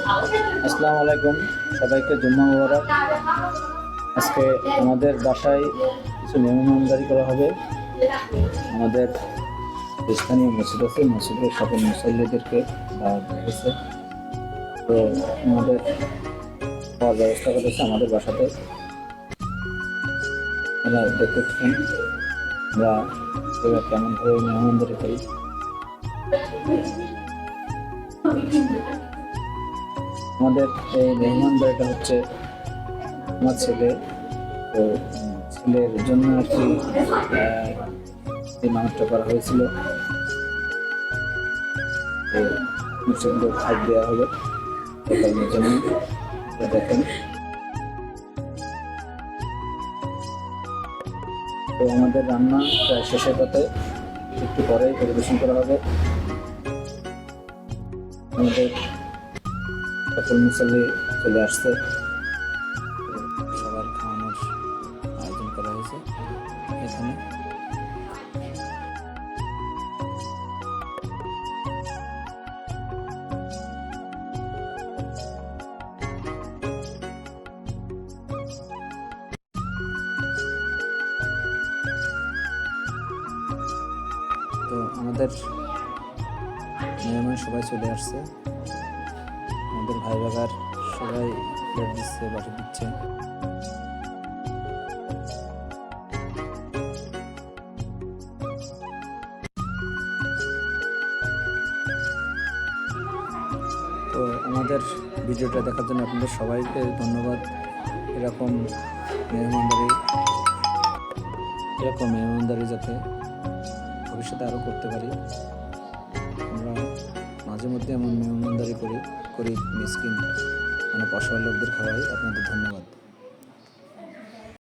আসসালামু আলাইকুম, সবাইকে জুম্মা মুবারক। আজকে আমাদের বাসায় কিছু মেহমানদারি করা হবে। আমাদের স্থানীয় মসজিদ আছে, মসজিদের সকল মুসল্লিদেরকে দাওয়াত দেওয়া হয়েছে। তো আমাদের খাওয়ার ব্যবস্থা করেছে আমাদের বাসাতে। আমরা দেখতে পাচ্ছেন আমরা এবার কেমনভাবে মেহমানদারি করি। আমাদের এই মেহমানদারিটা হচ্ছে আমার ছেলে, তো ছেলের জন্য আর কি এই নামাজটা করা হয়েছিল। তো মুসলিমদের ভাগ দেওয়া হবে একাডেমির জন্য। দেখেন, তো আমাদের রান্না প্রায় শেষের পথে, একটু পরেই পরিবেশন করা হবে। আমাদের সকল মুসল্লি চলে আসছে, সবার খাওয়ানোর আয়োজন করা হয়েছে এখানে। তো আমাদের মেহমান সবাই চলে আসছে, আমাদের ভাই বাগার সবাই প্লেট দিচ্ছে, বাটি দিচ্ছে। তো আমাদের ভিডিওটা দেখার জন্য আপনাদের সবাইকে ধন্যবাদ। এরকম মেহমানদারি যাতে ভবিষ্যতে আরও করতে পারি। আমরা মাঝে মধ্যে এমন মেহমানদারি করি, গরিব মিসকিন অনেক অসহায় লোকদের খাওয়াই। আপনাদের ধন্যবাদ।